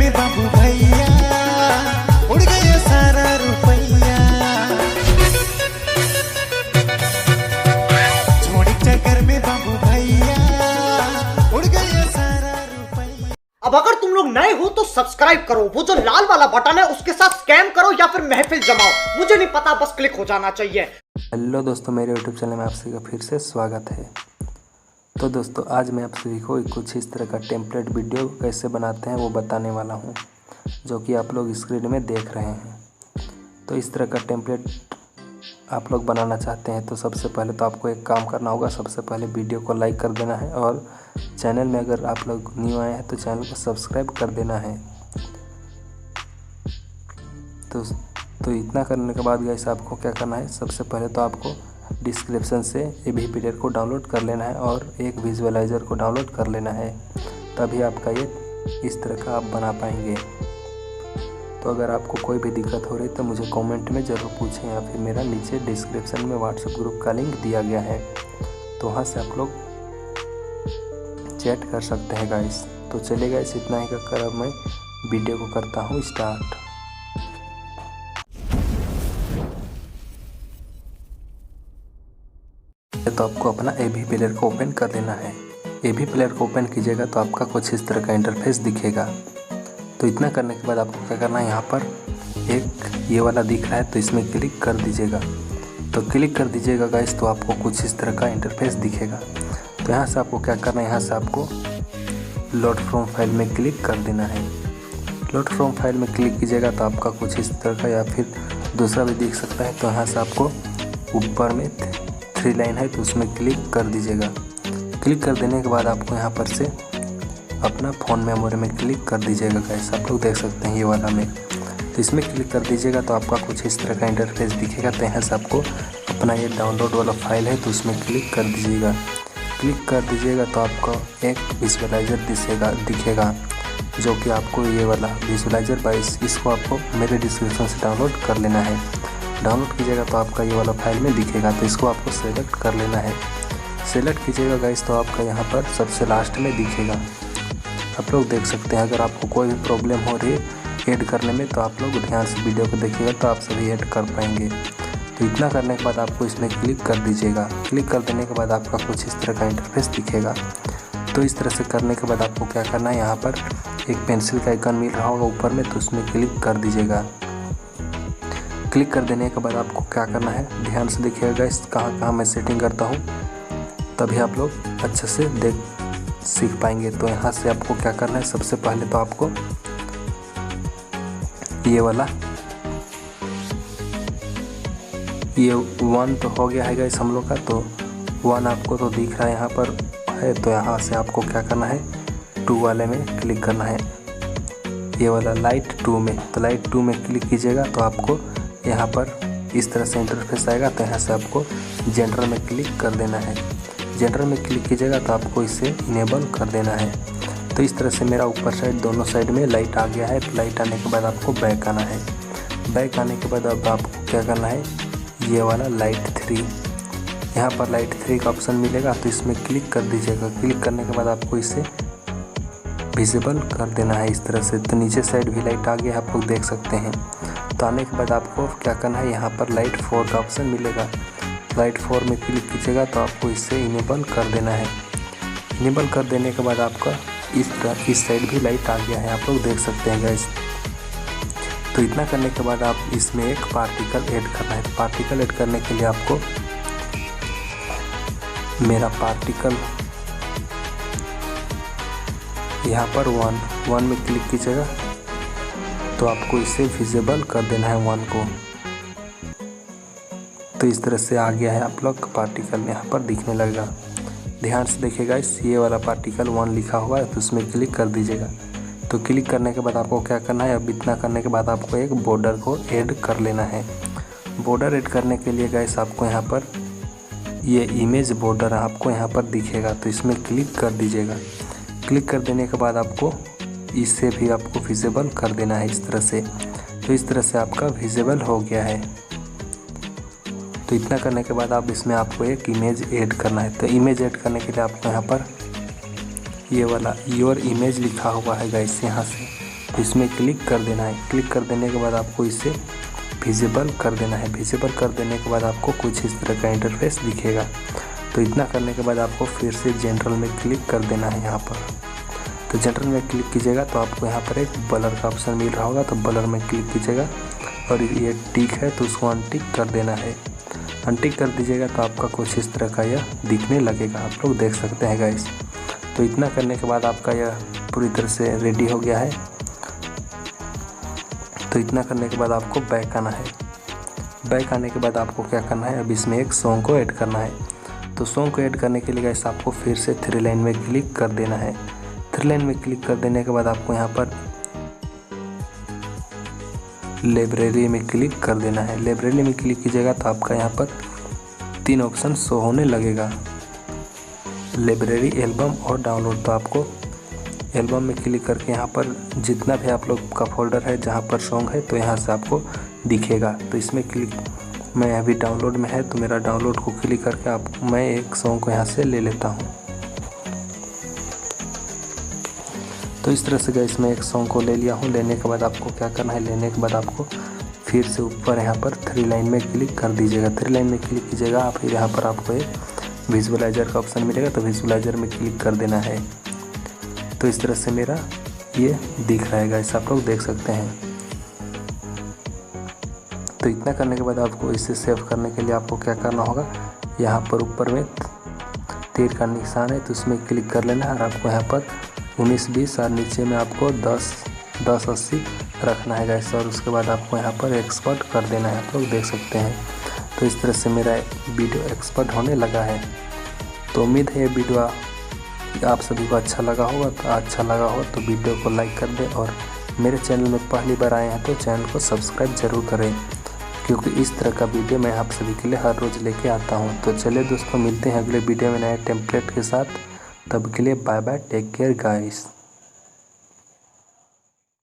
में बाबू भैया उड़ गया सारा रुपया। जोड़ी चक्कर में बाबू भैया उड़ गया सारा रुपया। अब अगर तुम लोग नए हो तो सब्सक्राइब करो, वो जो लाल वाला बटन है उसके साथ स्कैम करो या फिर महफिल जमाओ, मुझे नहीं पता, बस क्लिक हो जाना चाहिए। हेलो दोस्तों, मेरे यूट्यूब चैनल में आप सभी का फिर से स्वागत है। तो दोस्तों, आज मैं आप सभी को कुछ इस तरह का टेम्पलेट वीडियो कैसे बनाते हैं वो बताने वाला हूं, जो कि आप लोग स्क्रीन में देख रहे हैं। तो इस तरह का टेम्पलेट आप लोग बनाना चाहते हैं तो सबसे पहले तो आपको एक काम करना होगा। सबसे पहले वीडियो को लाइक कर देना है और चैनल में अगर आप लोग न्यू आए हैं तो चैनल को सब्सक्राइब कर देना है। तो इतना करने के बाद गाइस आपको क्या करना है, सबसे पहले तो आपको डिस्क्रिप्शन से एबी प्लेयर को डाउनलोड कर लेना है और एक विजुअलाइज़र को डाउनलोड कर लेना है, तभी आपका ये इस तरह का आप बना पाएंगे। तो अगर आपको कोई भी दिक्कत हो रही तो मुझे कमेंट में ज़रूर पूछें, या फिर मेरा नीचे डिस्क्रिप्शन में व्हाट्सएप ग्रुप का लिंक दिया गया है, तो वहाँ से आप लोग चैट कर सकते हैं गाइस। तो चलिए गाइस, इतना ही कर अब मैं वीडियो को करता हूँ स्टार्ट। तो आपको अपना एबी प्लेयर को ओपन कर लेना है। एबी प्लेयर को ओपन कीजिएगा तो आपका कुछ इस तरह का इंटरफेस दिखेगा। तो इतना करने के बाद आपको क्या करना है, यहाँ पर एक ये वाला दिख रहा है तो इसमें क्लिक कर दीजिएगा। तो क्लिक कर दीजिएगा गाइस, तो आपको कुछ इस तरह का इंटरफेस दिखेगा। तो यहाँ से आपको क्या करना है, यहाँ से आपको लोड फ्रॉम फाइल में क्लिक कर देना है। लोड फ्रॉम फाइल में क्लिक कीजिएगा तो आपका कुछ इस तरह का या फिर दूसरा भी दिख सकता है। तो यहाँ से आपको ऊपर में 3 लाइन है तो उसमें क्लिक कर दीजिएगा। क्लिक कर देने के बाद आपको यहाँ पर से अपना फ़ोन मेमोरी में क्लिक कर दीजिएगा गाइस। आप लोग देख सकते हैं ये वाला में, तो इसमें क्लिक कर दीजिएगा तो आपका कुछ इस तरह का इंटरफेस दिखेगा। तो यहाँ से आपको अपना ये डाउनलोड वाला फाइल है तो उसमें क्लिक कर दीजिएगा। क्लिक कर दीजिएगा तो आपको एक विजुअलाइज़र दिखेगा, जो कि आपको ये वाला विजुअलाइज़र बाइस, इसको आपको मेरे डिस्क्रिप्शन से डाउनलोड कर लेना है। डाउनलोड कीजिएगा तो आपका ये वाला फाइल में दिखेगा। तो इसको आपको सेलेक्ट कर लेना है। सेलेक्ट कीजिएगा गाइस तो आपका यहाँ पर सबसे लास्ट में दिखेगा। आप लोग देख सकते हैं। अगर आपको कोई भी प्रॉब्लम हो रही है ऐड करने में तो आप लोग ध्यान से वीडियो को देखिएगा तो आप सभी ऐड कर पाएंगे। तो इतना करने के बाद आपको इसमें क्लिक कर दीजिएगा। क्लिक कर देने के बाद आपका कुछ इस तरह का इंटरफेस दिखेगा। तो इस तरह से करने के बाद आपको क्या करना है, यहाँ पर एक पेंसिल का आइकन मिल रहा होगा ऊपर में, तो उसमें क्लिक कर दीजिएगा। क्लिक कर देने के बाद आपको क्या करना है, ध्यान से देखिएगा इस कहाँ मैं सेटिंग करता हूँ, तभी आप लोग अच्छे से सीख पाएंगे। तो यहाँ से आपको क्या करना है, सबसे पहले तो आपको ये वाला ये 1 तो हो गया है गाइस हम लोग का। तो 1 आपको तो दिख रहा है यहाँ पर है। तो यहाँ से आपको क्या करना है, 2 वाले में क्लिक करना है, ये वाला लाइट 2 में। तो लाइट 2 में क्लिक कीजिएगा तो आपको यहाँ पर इस तरह से इंटरफेस आएगा। तो यहाँ से आपको जनरल में क्लिक कर देना है। जनरल में क्लिक कीजिएगा तो आपको इसे इनेबल कर देना है। तो इस तरह से मेरा ऊपर साइड दोनों साइड में लाइट आ गया है। तो लाइट आने के बाद आपको बैक आना है। बैक आने के बाद अब आपको क्या करना है, ये वाला लाइट 3, यहाँ पर लाइट 3 का ऑप्शन मिलेगा तो इसमें क्लिक कर दीजिएगा। क्लिक करने के बाद आपको इसे विजिबल कर देना है इस तरह से। तो नीचे साइड भी लाइट आ गया है, आप लोग देख सकते हैं। तो आने के बाद आपको क्या करना है, यहाँ पर लाइट 4 का ऑप्शन मिलेगा। लाइट 4 में क्लिक कीजिएगा तो आपको इसे इनेबल कर देना है। इनेबल कर देने के बाद आपका इस साइड भी लाइट आ गया है, आप लोग देख सकते हैं गाइस। तो इतना करने के बाद आप इसमें एक पार्टिकल ऐड करना है। पार्टिकल ऐड करने के लिए आपको मेरा पार्टिकल यहाँ पर 1 में क्लिक कीजिएगा तो आपको इसे विजिबल कर देना है 1 को। तो इस तरह से आ गया है आप लोग का पार्टिकल यहाँ पर दिखने लगेगा। ध्यान से देखिएगा, इस ये वाला पार्टिकल 1 लिखा हुआ है तो उसमें क्लिक कर दीजिएगा। तो क्लिक करने के बाद आपको क्या करना है, अब इतना करने के बाद आपको एक बॉर्डर को ऐड कर लेना है। बॉर्डर ऐड करने के लिए गाइस आपको यहाँ पर ये इमेज बॉर्डर आपको यहाँ पर दिखेगा तो इसमें क्लिक कर दीजिएगा। क्लिक कर देने के बाद आपको इससे भी आपको विजिबल कर देना है इस तरह से। तो इस तरह से आपका विजिबल हो गया है। तो इतना करने के बाद आप इसमें आपको एक इमेज ऐड करना है। तो इमेज ऐड करने के लिए आपको यहाँ पर ये वाला योर इमेज लिखा हुआ है गाइस, यहाँ से तो इसमें क्लिक कर देना है। क्लिक कर देने के बाद आपको इसे विजिबल कर देना है। विजिबल कर देने के बाद आपको कुछ इस तरह का इंटरफेस दिखेगा। तो इतना करने के बाद आपको फिर से जनरल में क्लिक कर देना है। यहाँ पर तो जनरल में क्लिक कीजिएगा तो आपको यहाँ पर एक ब्लर का ऑप्शन मिल रहा होगा, तो ब्लर में क्लिक कीजिएगा और ये टिक है तो उसको अनटिक कर देना है। अनटिक कर दीजिएगा तो आपका कुछ इस तरह का यह दिखने लगेगा, आप लोग देख सकते हैं गाइस। तो इतना करने के बाद आपका यह पूरी तरह से रेडी हो गया है। तो इतना करने के बाद आपको बैक आना है। बैक आने के बाद आपको क्या करना है, अब इसमें एक सॉन्ग को ऐड करना है। तो सॉन्ग को ऐड करने के लिए गाइस आपको फिर से 3 लाइन में क्लिक कर देना है। 3 लाइन में क्लिक कर देने के बाद आपको यहाँ पर लाइब्रेरी में क्लिक कर देना है। लाइब्रेरी में क्लिक कीजिएगा तो आपका यहाँ पर 3 ऑप्शन शो होने लगेगा, लाइब्रेरी, एल्बम और डाउनलोड। तो आपको एल्बम में क्लिक करके यहाँ पर जितना भी आप लोग का फोल्डर है जहाँ पर सॉन्ग है तो यहाँ से आपको दिखेगा। तो इसमें क्लिक, मैं अभी डाउनलोड में है तो मेरा डाउनलोड को क्लिक करके मैं एक सॉन्ग को यहाँ से ले लेता हूँ। तो इस तरह से गाइस मैं एक सॉन्ग को ले लिया हूँ। लेने के बाद आपको क्या करना है, लेने के बाद आपको फिर से ऊपर यहाँ पर 3 लाइन में क्लिक कर दीजिएगा। 3 लाइन में क्लिक कीजिएगा, फिर यहाँ पर आपको एक विजुअलाइजर का ऑप्शन मिलेगा, तो विजुअलाइजर में क्लिक कर देना है। तो इस तरह से मेरा ये दिख रहा है गाइस, आप लोग देख सकते हैं। तो इतना करने के बाद आपको इसे सेव करने के लिए आपको क्या करना होगा, यहाँ पर ऊपर में तीर का निशान है तो उसमें क्लिक कर लेना है और आपको यहाँ पर 19-20 और नीचे में आपको 10-80 रखना है गाइस। और उसके बाद आपको यहाँ पर एक्सपोर्ट कर देना है, आप लोग देख सकते हैं। तो इस तरह से मेरा वीडियो एक्सपोर्ट होने लगा है। तो उम्मीद है ये वीडियो आप सभी को अच्छा लगा होगा। तो अच्छा लगा हो तो वीडियो को लाइक कर दें और मेरे चैनल में पहली बार आए हैं तो चैनल को सब्सक्राइब ज़रूर करें, क्योंकि इस तरह का वीडियो मैं आप सभी के लिए हर रोज़ लेके आता हूं। तो चलिए दोस्तों, मिलते हैं अगले वीडियो में नए टेम्पलेट के साथ। तब के लिए bye bye, take care guys.